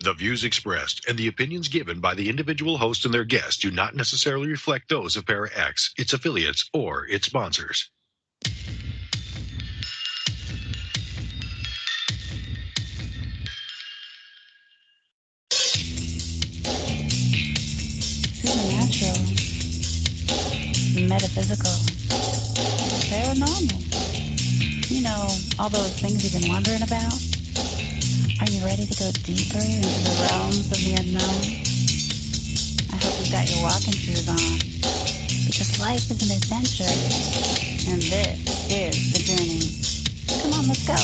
The views expressed and the opinions given by the individual host and their guests do not necessarily reflect those of Para X, its affiliates, or its sponsors. Supernatural, metaphysical, paranormal. You know, all those things you've been wondering about? Are you ready to go deeper into the realms of the unknown? I hope you've got your walking shoes on, because life is an adventure, and this is the journey. Come on, let's go.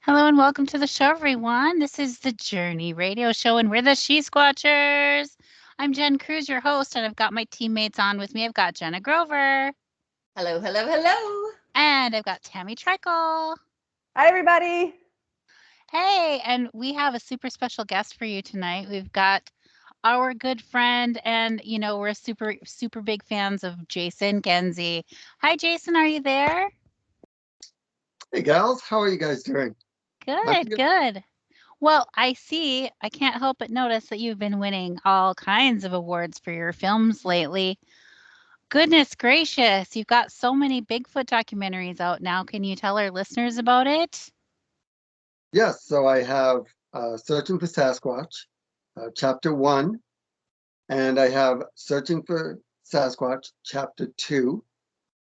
Hello and welcome to the show, everyone. This is the Journey Radio Show, and we're the She Squatchers. I'm Jen Cruz, your host, and I've got my teammates on with me. I've got Jenna Grover. Hello, hello, hello. And I've got Tammy Trickle. Hi, everybody. Hey, and we have a super special guest for you tonight. We've got our good friend, and we're super big fans of Jason Kenzie. Hi, Jason, are you there? Hey, gals, how are you guys doing? Good. Well, I can't help but notice that you've been winning all kinds of awards for your films lately. Goodness gracious, you've got so many Bigfoot documentaries out now. Can you tell our listeners about it? Yes, so I have Searching for Sasquatch, Chapter 1, and I have Searching for Sasquatch, Chapter 2,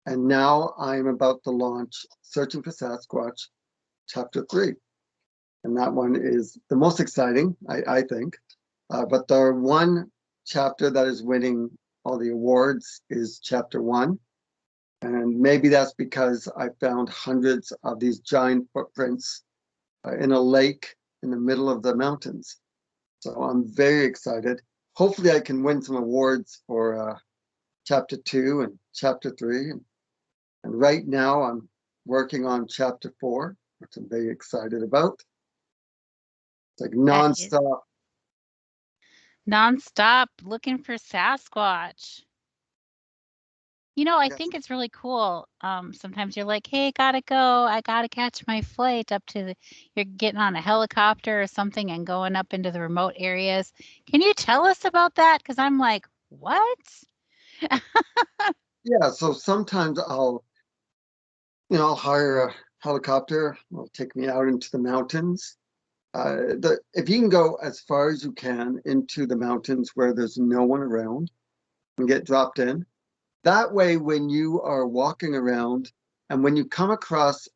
and now I'm about to launch Searching for Sasquatch, Chapter 3. And that one is the most exciting, I think. But the one chapter that is winning all the awards is Chapter 1. And maybe that's because I found hundreds of these giant footprints in a lake in the middle of the mountains. So I'm very excited. Hopefully I can win some awards for Chapter 2 and Chapter 3. And right now I'm working on Chapter 4, which I'm very excited about. It's like nonstop. Nonstop looking for Sasquatch. I think it's really cool. Sometimes you're like, hey, gotta go. I gotta catch my flight up to you're getting on a helicopter or something and going up into the remote areas. Can you tell us about that? Because I'm like, what? Yeah, so sometimes I'll hire a helicopter. It'll take me out into the mountains. If you can go as far as you can into the mountains where there's no one around and get dropped in, that way, when you are walking around and when you come across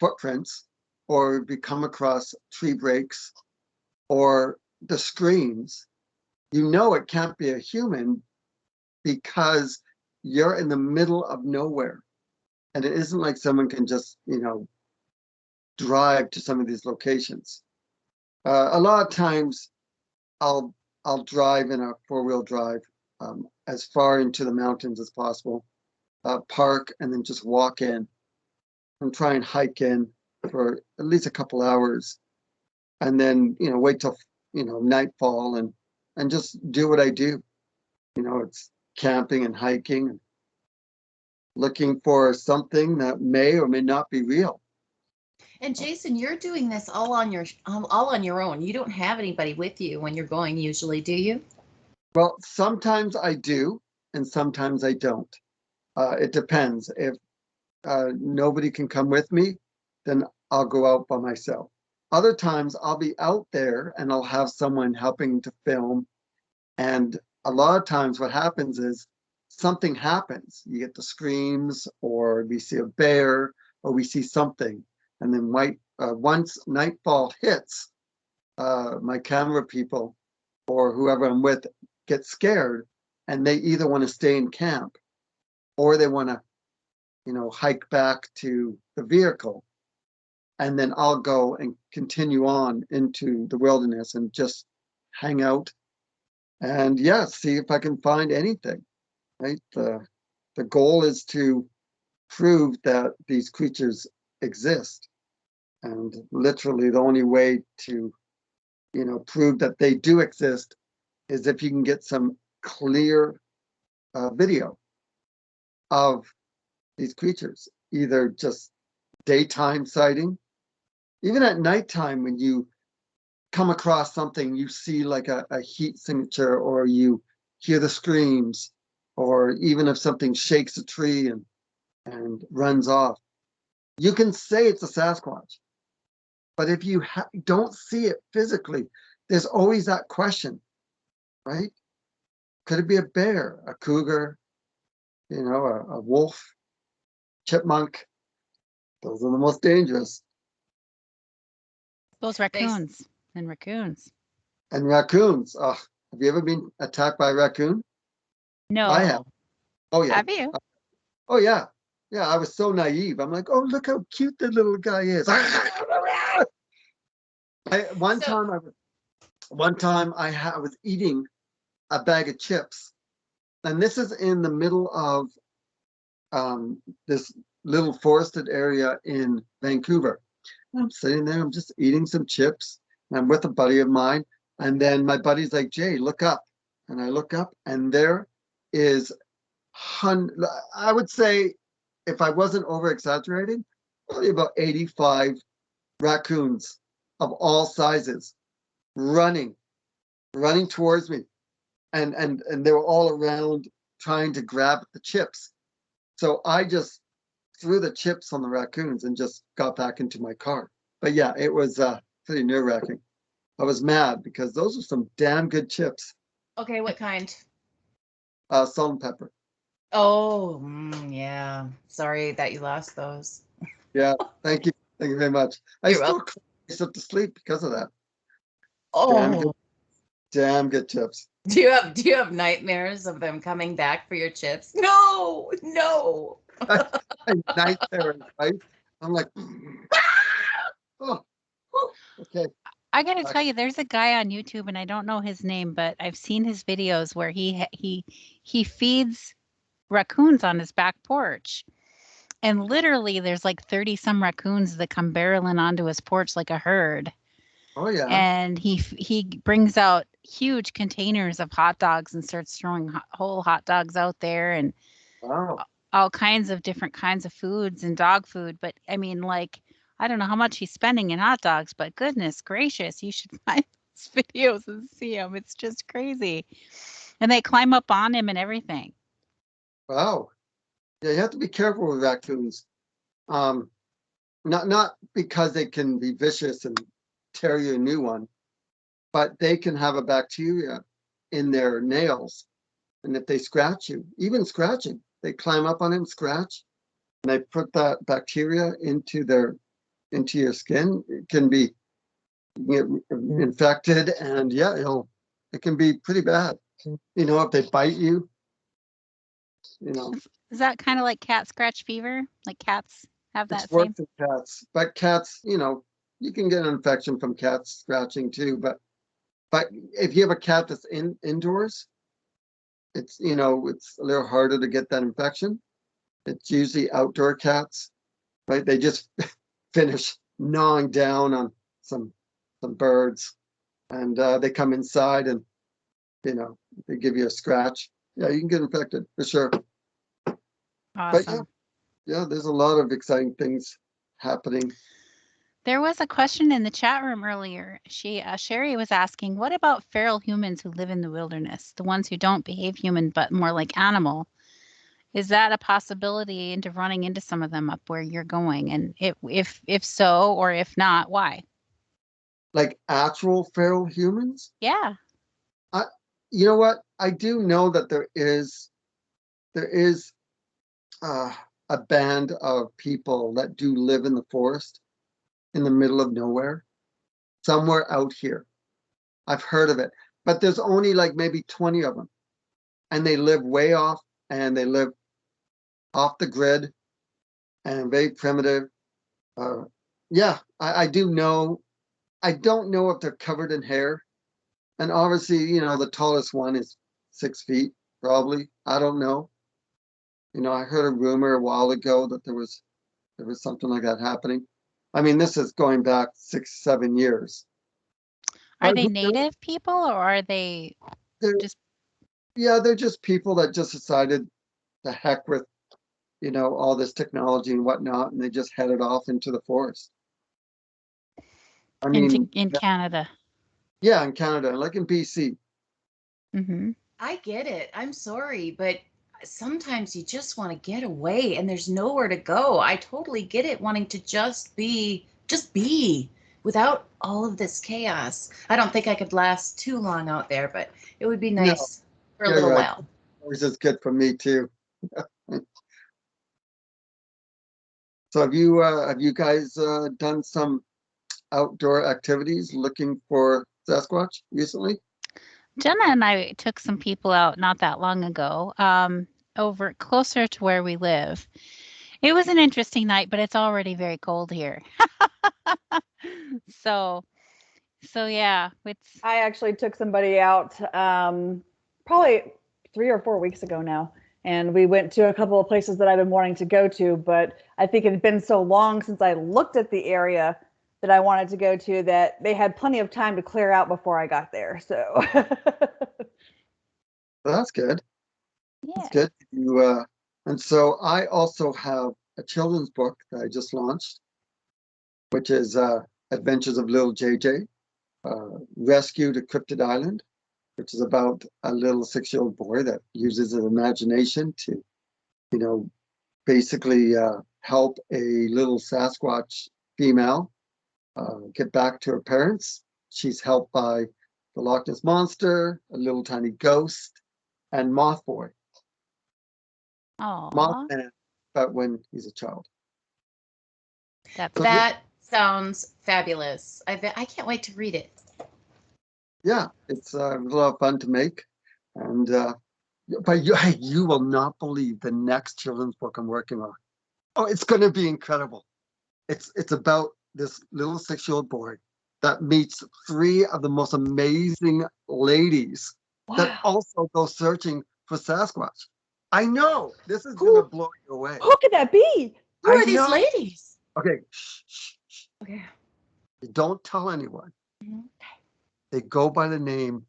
footprints or you come across tree breaks or the screams, you know it can't be a human because you're in the middle of nowhere. And it isn't like someone can just, drive to some of these locations. A lot of times I'll drive in a four-wheel drive as far into the mountains as possible, park, and then just walk in and try and hike in for at least a couple hours, and then wait till nightfall and just do what I do. It's camping and hiking and looking for something that may or may not be real. And Jason, you're doing this all on your own. You don't have anybody with you when you're going usually, do you? Well, sometimes I do, and sometimes I don't. It depends. If nobody can come with me, then I'll go out by myself. Other times I'll be out there and I'll have someone helping to film. And a lot of times what happens is something happens. You get the screams, or we see a bear, or we see something. And then once nightfall hits, my camera people or whoever I'm with get scared, and they either want to stay in camp or they want to, hike back to the vehicle. And then I'll go and continue on into the wilderness and just hang out and see if I can find anything. Right? The goal is to prove that these creatures exist. And literally the only way to, prove that they do exist is if you can get some clear video of these creatures, either just daytime sighting, even at nighttime when you come across something, you see like a heat signature, or you hear the screams, or even if something shakes a tree and runs off, you can say it's a Sasquatch. But if you don't see it physically, there's always that question, right? Could it be a bear, a cougar, you know, a wolf, chipmunk? Those are the most dangerous. Those raccoons and raccoons. And raccoons. Have you ever been attacked by a raccoon? No. I have. Oh, yeah. Have you? Oh, yeah. Yeah, I was so naive. I'm like, oh, look how cute the little guy is. One time I was eating a bag of chips, and this is in the middle of this little forested area in Vancouver. I'm sitting there, I'm just eating some chips, and I'm with a buddy of mine, and then my buddy's like, Jay, look up. And I look up, and there is, I would say, if I wasn't over exaggerating, probably about 85 raccoons of all sizes running towards me. And they were all around trying to grab the chips. So I just threw the chips on the raccoons and just got back into my car. But yeah, it was pretty nerve-wracking. I was mad because those are some damn good chips. Okay, what kind? Salt and pepper. Oh, yeah. Sorry that you lost those. Yeah, thank you. Thank you very much. I You're still welcome. up to sleep because of that. Oh, Damn good chips. do you have nightmares of them coming back for your chips? No, no. Night terrors, right? I'm like, oh, okay. I gotta tell you, there's a guy on YouTube, and I don't know his name, but I've seen his videos where he feeds raccoons on his back porch, and literally there's like 30 some raccoons that come barreling onto his porch like a herd. Oh yeah. And he brings out huge containers of hot dogs and starts throwing whole hot dogs out there, and Wow. all kinds of different kinds of foods and dog food. But I mean, like, I don't know how much he's spending in hot dogs, but goodness gracious, you should find those videos and see them. It's just crazy. And they climb up on him and everything. Wow. Yeah, you have to be careful with raccoons. Not because they can be vicious and tear you a new one, but they can have a bacteria in their nails. And if they scratch you, even scratching, they climb up on it and scratch, and they put that bacteria into your skin. It can be infected, and yeah, it can be pretty bad. You know, if they bite you, you know. Is that kind of like cat scratch fever? Like cats have that It's same? worse in cats, but cats, you know, you can get an infection from cats scratching too. But if you have a cat that's indoors, it's, you know, it's a little harder to get that infection. It's usually outdoor cats, right? They just finish gnawing down on some birds, and they come inside and, you know, they give you a scratch. Yeah, you can get infected for sure. Awesome. But yeah, there's a lot of exciting things happening. There was a question in the chat room earlier. Sherry was asking, what about feral humans who live in the wilderness, the ones who don't behave human but more like animal? Is that a possibility into running into some of them up where you're going? And if so, or if not, why? Like actual feral humans? Yeah. You know what? I do know that there is a band of people that do live in the forest in the middle of nowhere, somewhere out here. I've heard of it, but there's only like maybe 20 of them, and they live way off, and they live off the grid and very primitive. Yeah, I do know. I don't know if they're covered in hair, and obviously, you know, the tallest one is 6 feet, probably. I don't know. You know, I heard a rumor a while ago that there was something like that happening. I mean, this is going back 6, 7 years. Are they native people, or are they They're, just? Yeah, they're just people that just decided the heck with, all this technology and whatnot, and they just headed off into the forest. I mean, In Canada. yeah, in Canada, like in BC. Mm-hmm. I get it. I'm sorry, but sometimes you just want to get away and there's nowhere to go. I totally get it, wanting to just be without all of this chaos. I don't think I could last too long out there, but it would be No, nice for a you're little right. while. Always is good for me too. So have you guys done some outdoor activities looking for Sasquatch recently? Jenna and I took some people out not that long ago, over closer to where we live. It was an interesting night, but it's already very cold here. So, so yeah, it's I actually took somebody out probably 3 or 4 weeks ago now. And we went to a couple of places that I've been wanting to go to, but I think it had been so long since I looked at the area that I wanted to go to that they had plenty of time to clear out before I got there. So Well, that's good. That's yeah. good. And so I also have a children's book that I just launched, which is Adventures of Little JJ, Rescue to Cryptid Island, which is about a little 6-year-old boy that uses his imagination to, you know, basically help a little Sasquatch female get back to her parents. She's helped by the Loch Ness Monster, a little tiny ghost, and Moth Boy. Aw, Mothman, but when he's a child. that's So That sounds fabulous. I can't wait to read it. yeah, it's a lot of fun to make, and but you will not believe the next children's book I'm working on. Oh, it's going to be incredible. It's about this little 6-year-old boy that meets 3 of the most amazing ladies that wow. also go searching for Sasquatch. I know this is going to Who blow you away. who could that be? Who I are these know. ladies? Okay, shh, shh, shh. Okay. Don't tell anyone. Mhm. They go by the name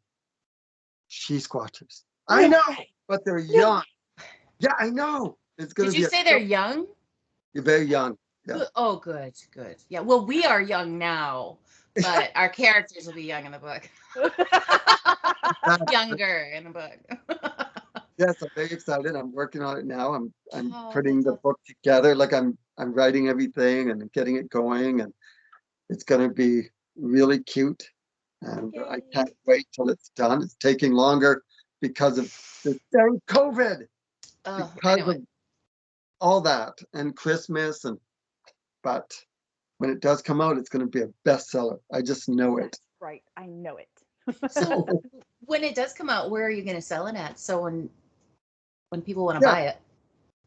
She Squatchers. I No know, way. but they're No. young. Yeah, I know. It's going Did to you be say they're young? you're very young. Yeah. Oh, good, good. Yeah, well, we are young now, but our characters will be young in the book. Younger in the book. Yes, I'm very excited. I'm working on it now. I'm Oh, putting that's the awesome. book together. Like I'm writing everything and getting it going, and it's going to be really cute. And I Yay. can't wait till it's done. It's taking longer because of this dang COVID, Oh, I because know of it. all that and Christmas, and but when it does come out, it's going to be a bestseller. I just know it. That's right. I know it. So when it does come out, where are you going to sell it at? So when people want to Yeah, buy it.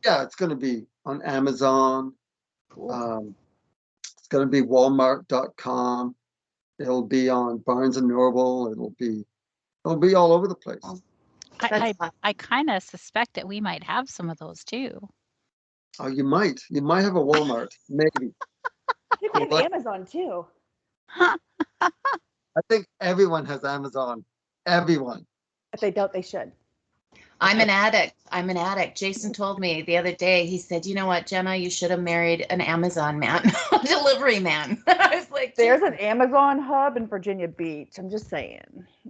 yeah, it's going to be on Amazon. Cool. It's going to be Walmart.com. It'll be on Barnes and Noble. It'll be all over the place. Oh, I that's I kind of suspect that we might have some of those too. Oh, you might have a Walmart, maybe. They might have Like, Amazon too. I think everyone has Amazon. Everyone. If they don't, they should. I'm an addict. I'm an addict. Jason told me the other day, he said, you know what, Jenna, you should have married an Amazon man, a delivery man. I was like, There's an Amazon hub in Virginia Beach. I'm just saying.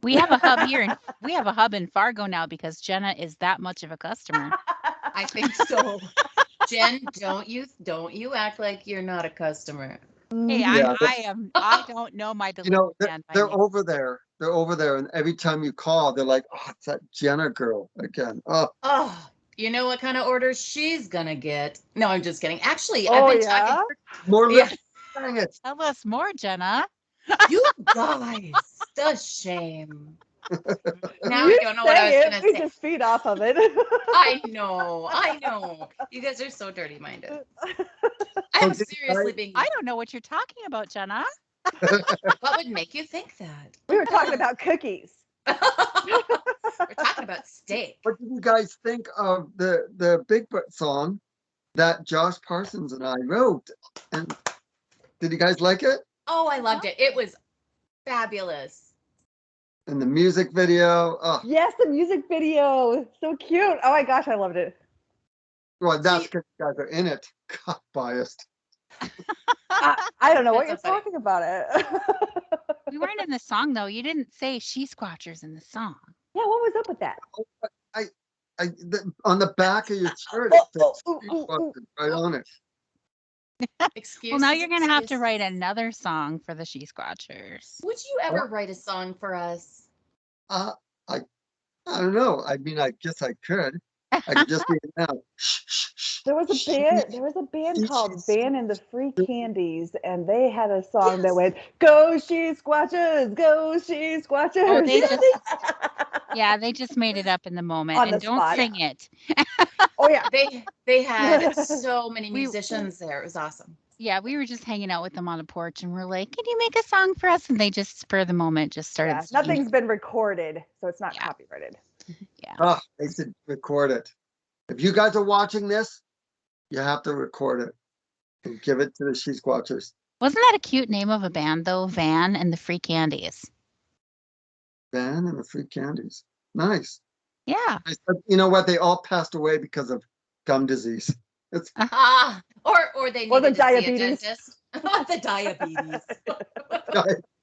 We have a hub here and we have a hub in Fargo now because Jenna is that much of a customer. I think so. Jen, don't you act like you're not a customer. Hey, Yeah, I don't know my you delivery know, man by they're name. over there. They're over there, and every time you call, they're like, "Oh, it's that Jenna girl again." Oh, Oh, you know what kind of orders she's gonna get? No, I'm just kidding. Actually, I've Oh been talking. yeah. more Yeah, lips. Dang it! Tell us more, Jenna. you guys, the shame. Now I You don't know what I was say it. gonna We say. just feed off of it. I know, I know. You guys are so dirty minded. So I'm did you seriously guys? being. I don't know what you're talking about, Jenna. What would make you think that? We were talking about cookies. We're talking about steak. What did you guys think of the Bigfoot song that Josh Parsons and I wrote? And did you guys like it? Oh, I loved it. It was fabulous. And the music video. Oh, Yes, the music video. So cute. Oh my gosh, I loved it. well, that's See- because you guys are in it. God, biased. I don't know what That's you're so funny. talking about it. We weren't in the song though. You didn't say she squatchers in the song. Yeah, what was up with that? On the back of your shirt, Oh, it says oh, ooh, ooh, ooh. right on it. Excuses. Well, now you're gonna have to excuses. write another song for the She Squatchers. Would you ever write a song for us? Uh, I I don't know. I mean, I guess I could. I could just be now. Shh, shh, shh. There was a She- band. There was a band she- called she's- Van and the Free Candies, and they had a song that Yes. went, "Go She Squatchers, Go She Squatchers." Oh, they Yes. just yeah, they just made it up in the moment. On And the don't spot. sing it. Oh yeah. They had so many We- musicians there. It was awesome. Yeah, we were just hanging out with them on the porch and we're like, "Can you make a song for us?" And they just spur of the moment just started Yeah, singing. nothing's been recorded, so it's not Yeah. copyrighted. Yeah. Oh, they should record it. If you guys are watching this, you have to record it and give it to the She Squatchers. Wasn't that a cute name of a band though? Van and the Free Candies. Van and the Free Candies. Nice. Yeah. You know what? They all passed away because of gum disease. It's Or they Or the needed to see a diabetes. dentist. The diabetes.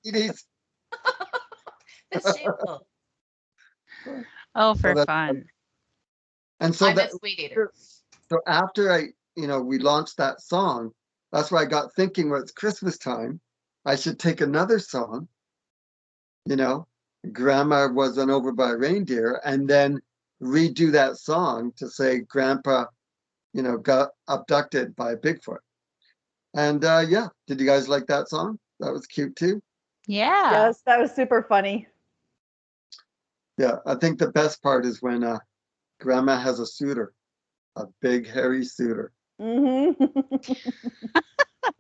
diabetes. That's shameful. Oh, for that's fun. And so I'm that a sweet eater. so after we launched that song, that's why I got thinking, well, it's Christmas time. I should take another song, Grandma was run over by a reindeer, and then redo that song to say Grandpa, got abducted by a Bigfoot. And yeah, did you guys like that song? That was cute too. Yeah. Yes, that was super funny. Yeah, I think the best part is when Grandma has a suitor, a big hairy suitor.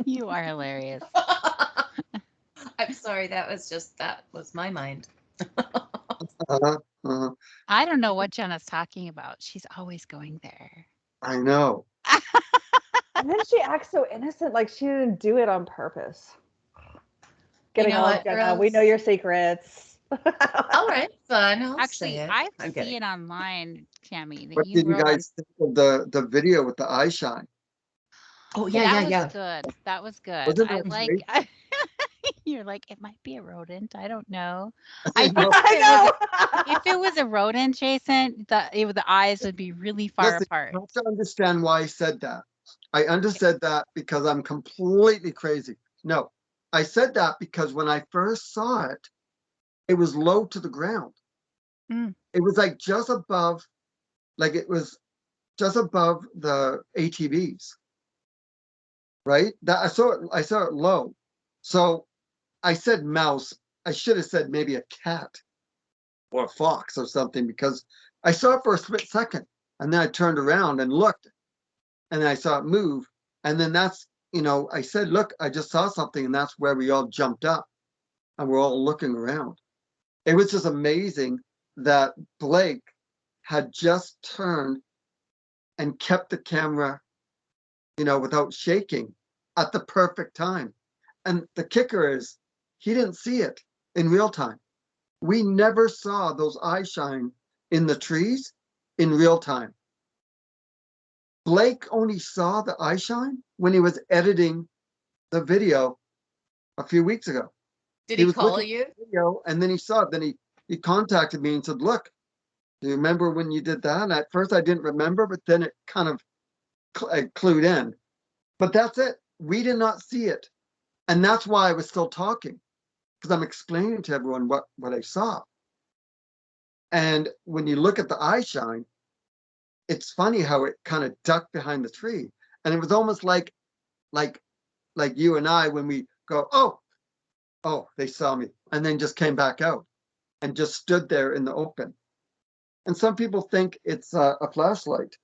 You are hilarious. I'm sorry. That was my mind. Uh-huh, uh-huh. I don't know what Jenna's talking about. She's always going there. I know. And then she acts so innocent, like she didn't do it on purpose. Getting know all what, Jenna, we know girls? your secrets. All right, fun. I'll Actually, say it. I I'm see kidding. it online, Tammy, that What you did you wrote on. guys think of the video with the eye shine? Oh That was yeah. good. That was good. Wasn't I that like. great? You're like, it might be a rodent. I don't know. I I think know. if it was a rodent, Jason, the eyes would be really far Listen, apart. you have to understand why I said that. I understood that because I'm completely crazy. No, I said that because when I first saw it, it was low to the ground. Mm. It was like just above, it was just above the ATVs, right? That I saw it low. So I said mouse. I should have said maybe a cat or a fox or something because I saw it for a split second and then I turned around and looked and I saw it move. And then I said, look, I just saw something. And that's where we all jumped up and we're all looking around. It was just amazing that Blake had just turned and kept the camera, without shaking at the perfect time. And the kicker is he didn't see it in real time. We never saw those eyes shine in the trees in real time. Blake only saw the eye shine when he was editing the video a few weeks ago. Did he was call looking you? at the video and then he saw it. Then he contacted me and said, look, do you remember when you did that? And at first I didn't remember, but then it kind of clued in. But that's it. We did not see it. And that's why I was still talking, because I'm explaining to everyone what I saw. And when you look at the eye shine, it's funny how it kind of ducked behind the tree. And it was almost like you and I, when we go, oh, they saw me, and then just came back out and just stood there in the open. And some people think it's a flashlight.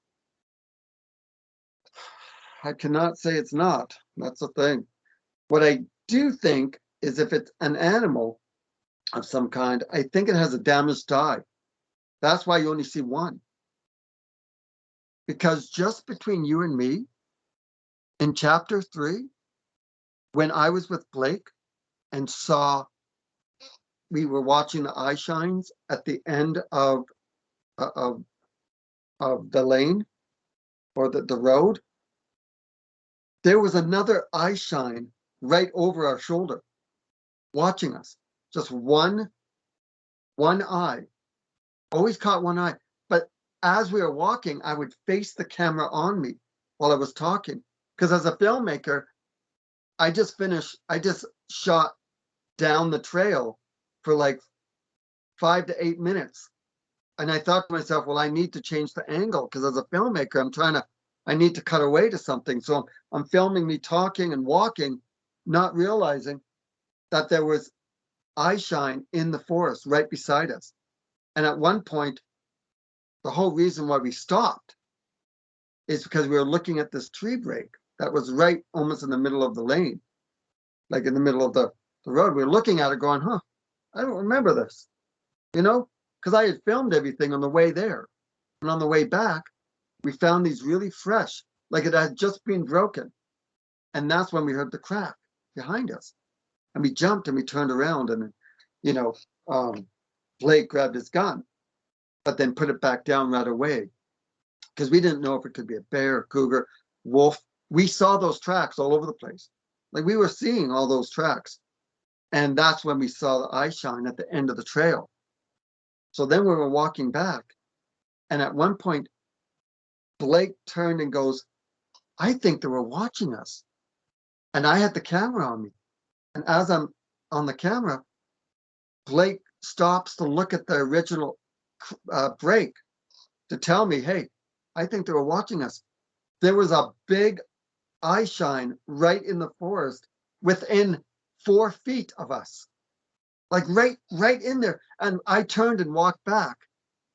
I cannot say it's not. That's the thing. What I do think is if it's an animal of some kind, I think it has a damaged eye. That's why you only see one. Because just between you and me, in chapter 3, when I was with Blake and saw we were watching the eye shines at the end of the lane or the road, there was another eye shine right over our shoulder, watching us. Just one eye. Always caught one eye. But as we were walking, I would face the camera on me while I was talking. Because as a filmmaker, I just shot down the trail for like 5 to 8 minutes. And I thought to myself, well, I need to change the angle because as a filmmaker, I need to cut away to something. So I'm filming me talking and walking, not realizing that there was eye shine in the forest right beside us. And at one point, the whole reason why we stopped is because we were looking at this tree break that was right almost in the middle of the lane, like in the middle of the road. We were looking at it going, I don't remember this, because I had filmed everything on the way there. And on the way back, we found these really fresh, like it had just been broken. And that's when we heard the crack behind us. And we jumped and we turned around and, Blake grabbed his gun, but then put it back down right away because we didn't know if it could be a bear, cougar, wolf. We saw those tracks all over the place. Like we were seeing all those tracks. And that's when we saw the eye shine at the end of the trail. So then we were walking back. And at one point, Blake turned and goes, I think they were watching us. And I had the camera on me. And as I'm on the camera, Blake stops to look at the original break to tell me, hey, I think they were watching us. There was a big eye shine right in the forest within 4 feet of us, like right in there. And I turned and walked back.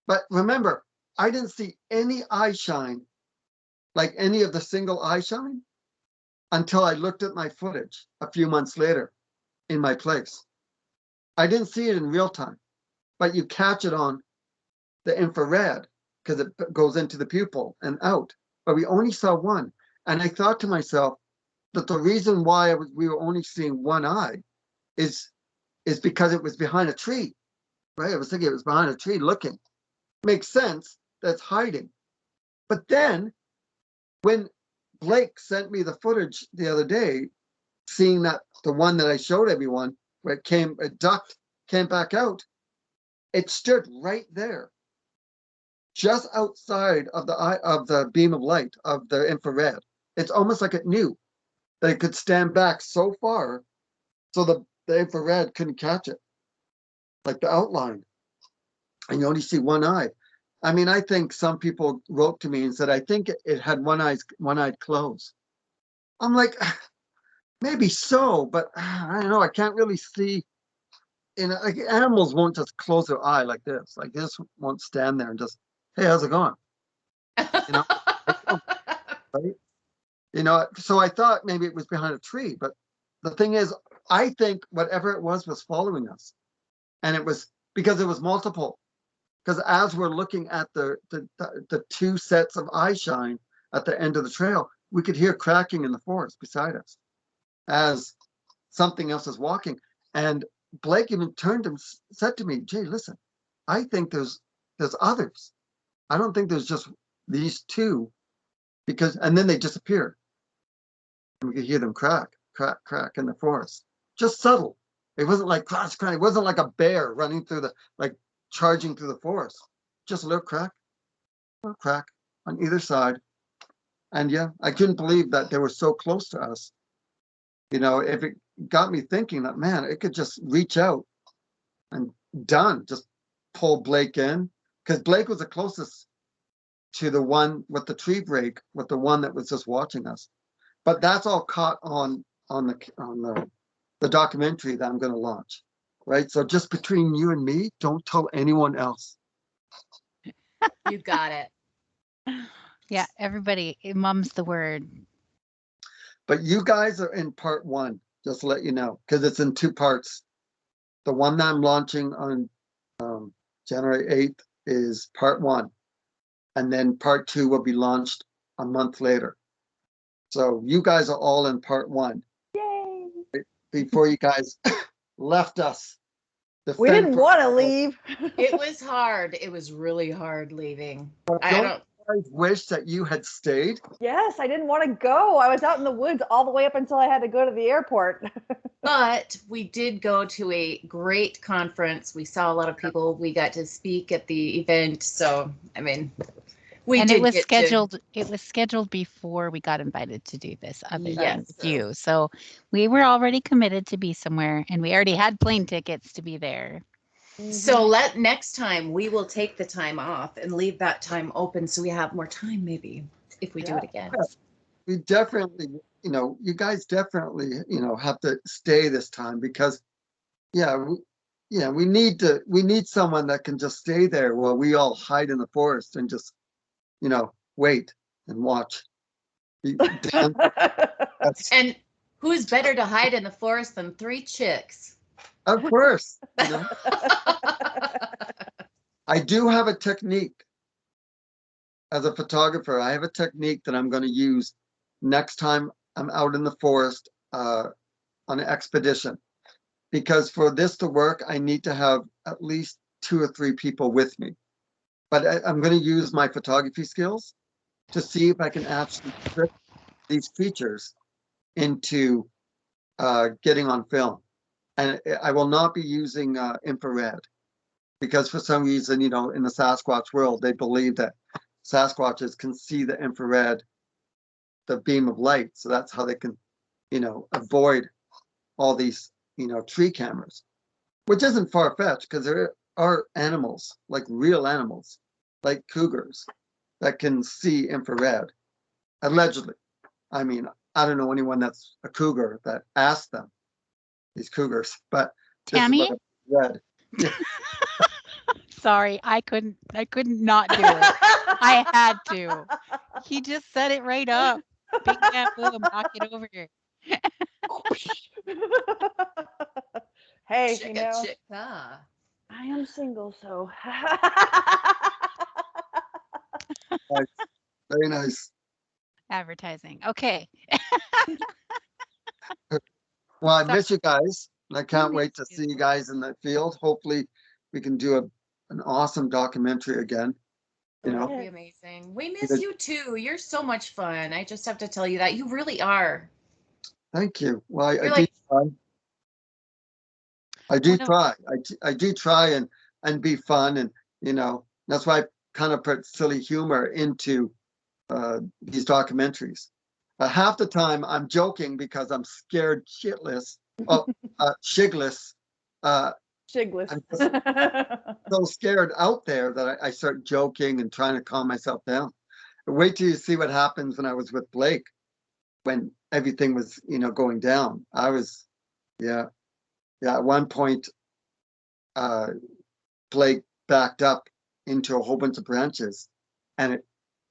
But remember, I didn't see any eye shine, like any of the single eye shine, until I looked at my footage a few months later in my place. I didn't see it in real time, but you catch it on the infrared because it goes into the pupil and out. But we only saw one. And I thought to myself that the reason why we were only seeing one eye is because it was behind a tree, right? I was thinking it was behind a tree looking. Makes sense that's hiding. But then when Blake sent me the footage the other day, seeing that the one that I showed everyone, where it ducked, came back out, it stood right there, just outside of the eye of the beam of light of the infrared. It's almost like it knew that it could stand back so far so the infrared couldn't catch it, like the outline. And you only see one eye. I mean, I think some people wrote to me and said, I think it had one-eyed closed. I'm like, maybe so, but I don't know. I can't really see. Like animals won't just close their eye like this. Like this won't stand there and just, hey, how's it going? Right? So I thought maybe it was behind a tree, but the thing is, I think whatever it was following us. And it was because it was multiple. Because as we're looking at the 2 sets of eye shine at the end of the trail, we could hear cracking in the forest beside us as something else is walking. And Blake even turned and said to me, Jay, listen, I think there's others. I don't think there's just these 2 and then they disappeared. And we could hear them crack in the forest. Just subtle. It wasn't like crash. It wasn't like a bear running through charging through the forest. Just a little crack on either side. And yeah, I couldn't believe that they were so close to us. If it got me thinking that, man, it could just reach out and just pull Blake in. Because Blake was the closest to the one with the tree break, with the one that was just watching us. But that's all caught on the documentary that I'm going to launch. Right. So just between you and me, don't tell anyone else. You got it. Yeah, everybody, mum's the word. But you guys are in part 1, just to let you know, because it's in 2 parts. The one that I'm launching on January 8th is part 1. And then part 2 will be launched a month later. So you guys are all in part 1. Yay! Before you guys left us. We didn't want to leave. It was hard. It was really hard leaving. I Don't don't. you guys wish that you had stayed? Yes, I didn't want to go. I was out in the woods all the way up until I had to go to the airport. But we did go to a great conference. We saw a lot of people. We got to speak at the event. So, I mean, we And did it was get scheduled. It was scheduled before we got invited to do this, other than Yes. with you. So we were already committed to be somewhere, and we already had plane tickets to be there. So next time we will take the time off and leave that time open so we have more time maybe if we do it again. We definitely, you guys definitely, have to stay this time because, we need someone that can just stay there while we all hide in the forest and just, wait and watch. And who's better to hide in the forest than 3 chicks? Of course, I do have a technique. As a photographer, I have a technique that I'm going to use next time I'm out in the forest on an expedition. Because for this to work, I need to have at least 2 or 3 people with me. But I'm going to use my photography skills to see if I can actually trick these creatures into getting on film. And I will not be using infrared because for some reason, in the Sasquatch world, they believe that Sasquatches can see the infrared, the beam of light. So that's how they can, avoid all these, tree cameras, which isn't far-fetched because there are animals, like real animals, like cougars, that can see infrared, allegedly. I mean, I don't know anyone that's a cougar that asked them, these cougars, but Tammy? this is what I read. Yeah. Sorry, I couldn't not do it. I had to. He just set it right up. Big bad boom, knock it over here. Hey, Chicka. I am single, so. Nice. Very nice. Advertising. Okay. Well, I Sorry. miss you guys, and I can't wait to miss you. see you guys in the field. Hopefully, we can do an awesome documentary again. That would be amazing. We miss you too. You're so much fun. I just have to tell you that. You really are. Thank you. Well, I You're do like, try. I do no. try. I do try and be fun, and that's why I kind of put silly humor into these documentaries. Half the time I'm joking because I'm scared shitless. Oh, shigless. Shigless. I'm just so scared out there that I start joking and trying to calm myself down. But wait till you see what happens when I was with Blake, when everything was, going down. I was, yeah. At one point, Blake backed up into a whole bunch of branches, and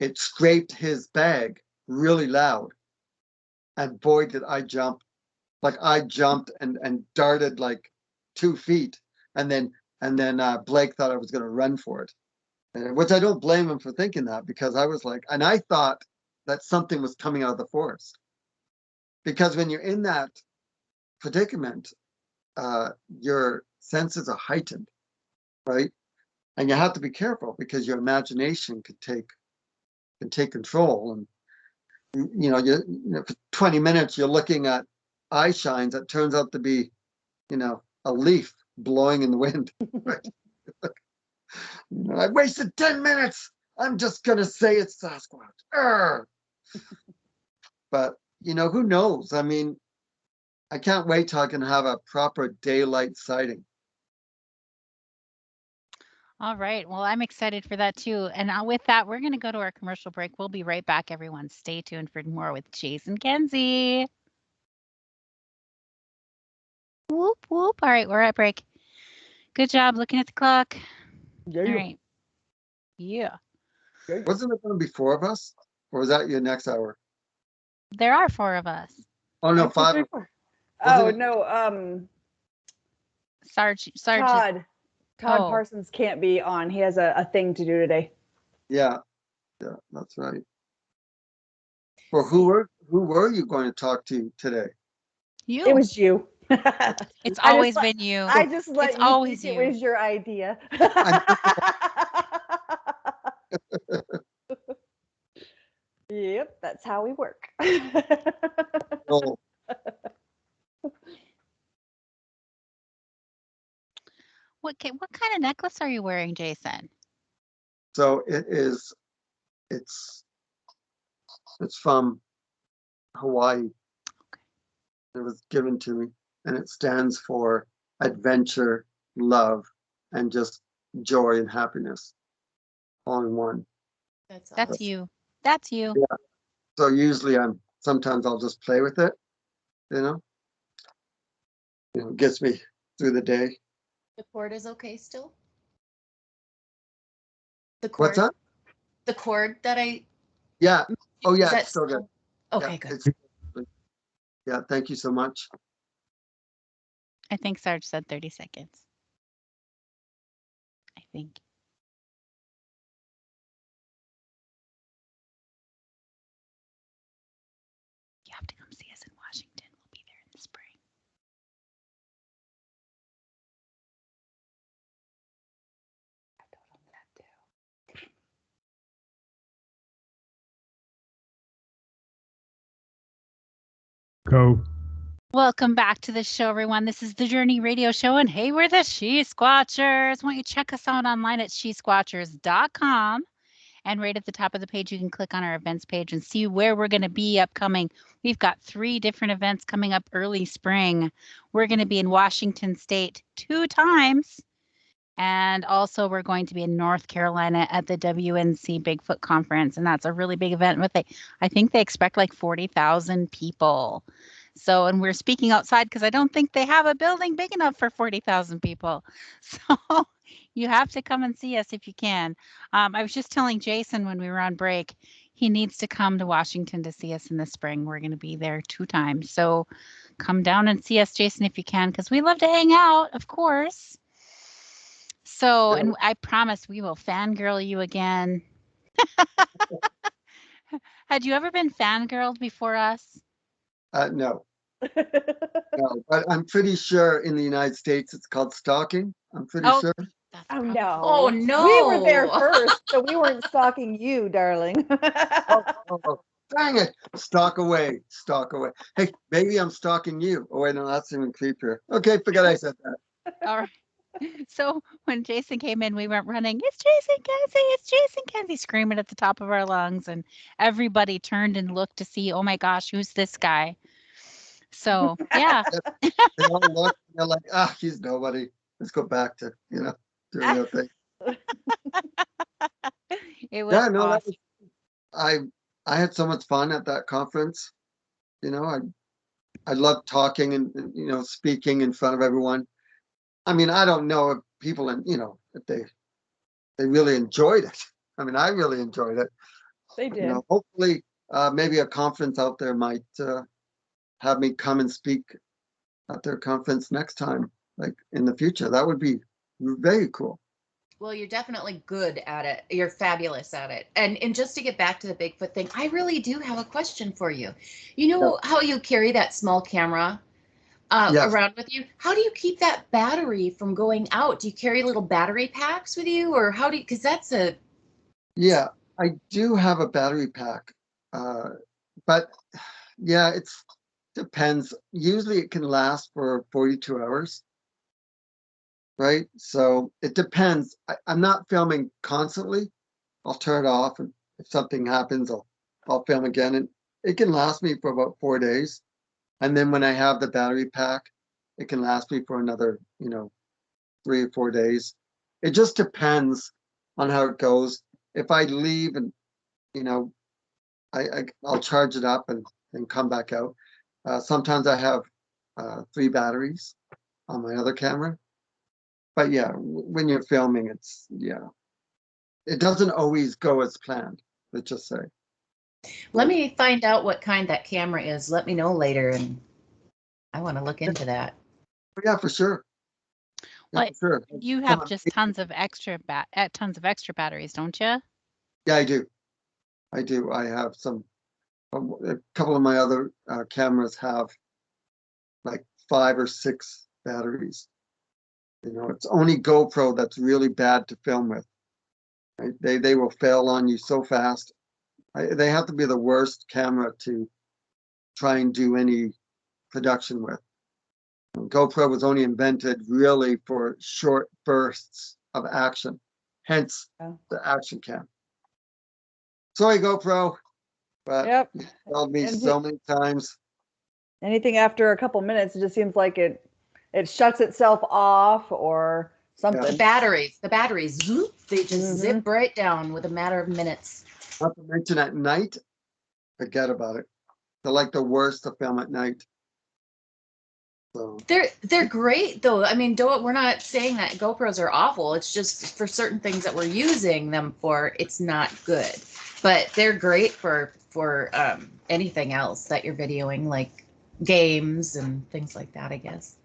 it scraped his bag really loud. And boy, did I jump! Like I jumped and darted like 2 feet, and then Blake thought I was going to run for it, which I don't blame him for thinking that because I was like, and I thought that something was coming out of the forest, because when you're in that predicament, your senses are heightened, right? And you have to be careful because your imagination can take control. And for 20 minutes you're looking at eye shines that turns out to be, a leaf blowing in the wind. Right? I wasted 10 minutes. I'm just gonna say it's Sasquatch. Arr! But who knows? I mean, I can't wait till I can have a proper daylight sighting. All right. Well, I'm excited for that too. And with that, we're going to go to our commercial break. We'll be right back, everyone. Stay tuned for more with Chase and Kenzie. Whoop, whoop. All right, we're at break. Good job looking at the clock. Yeah. All right. Yeah. Wasn't it going to be 4 of us, or was that your next hour? There are 4 of us. Oh no, 5. Oh no, Sergeant. Todd Parsons can't be on. He has a thing to do today. Yeah, that's right. Well, who were you going to talk to today? You. It was you. It's I always just been you. I just let It's you always think you. it was your idea. Yep, that's how we work. No, What kind of necklace are you wearing, Jason? so it's from Hawaii. It was given to me, and it stands for adventure, love, and just joy and happiness all in one. That's That's awesome. you. That's you. Yeah. So usually sometimes I'll just play with it, you know. It gets me through the day. The cord is okay still? The What's cord? that? The cord that I, Yeah. Oh is yeah, that it's still good. Okay, Yeah, good. yeah, thank you so much. I think Sarge said 30 seconds. I think. You have to come see us in Washington. We'll be there in the spring. Go. Welcome back to the show, everyone. This is the Journey Radio Show, and hey, we're the She Squatchers. Why don't you check us out online at SheSquatchers.com, and right at the top of the page, you can click on our events page and see where we're going to be upcoming. We've got 3 different events coming up early spring. We're going to be in Washington State 2 times, and also we're going to be in North Carolina at the WNC Bigfoot Conference, and that's a really big event. I think they expect like 40,000 people. So, and we're speaking outside because I don't think they have a building big enough for 40,000 people. So you have to come and see us if you can. I was just telling Jason when we were on break, he needs to come to Washington to see us in the spring. We're going to be there 2 times. So come down and see us, Jason, if you can, because we love to hang out, of course. So, Yeah. and I promise we will fangirl you again. Had you ever been fangirled before us? No, no, but I'm pretty sure in the United States it's called stalking. I'm pretty Oh, sure. that's Oh probably. no. Oh We were there no. first, so we weren't stalking you, darling. Oh, dang it! Stalk away, stalk away. Hey, maybe I'm stalking you. Oh wait, no, that's even creepier. Okay, forget I said that. All right. So when Jason came in, we went running, it's Jason Kenzie, it's Jason Kenzie, screaming at the top of our lungs. And everybody turned and looked to see, oh my gosh, who's this guy? So, yeah. They all look. They're like, he's nobody. Let's go back to doing their thing. It was Yeah, no, that awesome. was, I had so much fun at that conference. You know, I love talking and speaking in front of everyone. I mean, I don't know if people if they really enjoyed it. I mean, I really enjoyed it. They did. Hopefully, maybe a conference out there might have me come and speak at their conference next time, like in the future. That would be very cool. Well, you're definitely good at it. You're fabulous at it. And just to get back to the Bigfoot thing, I really do have a question for you. You know how you carry that small camera Yes. around with you? How do you keep that battery from going out? Do you carry little battery packs with you, or how do you? Because that's a Yeah, I do have a battery pack, but yeah, it's depends. Usually, it can last for 42 hours. Right? So it depends. I'm not filming constantly. I'll turn it off, and if something happens, I'll film again, and it can last me for about 4 days. And then when I have the battery pack, it can last me for another 3 or 4 days. It just depends on how it goes. If I leave and you know I'll charge it up and come back out. Sometimes I have 3 batteries on my other camera. But yeah, when you're filming, it doesn't always go as planned. Let's just say. Let me find out what kind that camera is. Let me know later, and I want to look into that. Yeah, for sure. Yeah, Well, for sure. you have just tons of extra batteries, don't you? Yeah, I do. I have some. A couple of my other cameras have like 5 or 6 batteries. You know, it's only GoPro that's really bad to film with. Right? They will fail on you so fast. They have to be the worst camera to try and do any production with. GoPro was only invented really for short bursts of action, hence the action cam. Sorry, GoPro, but Yep. you told me And so many times. anything after a couple minutes, it just seems like it shuts itself off or something. The batteries, zoop, they just zip right down with a matter of minutes. Not to mention at night, forget about it. They're like the worst to film at night. So They're great though. I mean, we're not saying that GoPros are awful. It's just for certain things that we're using them for, it's not good. But they're great for anything else that you're videoing, like games and things like that, I guess.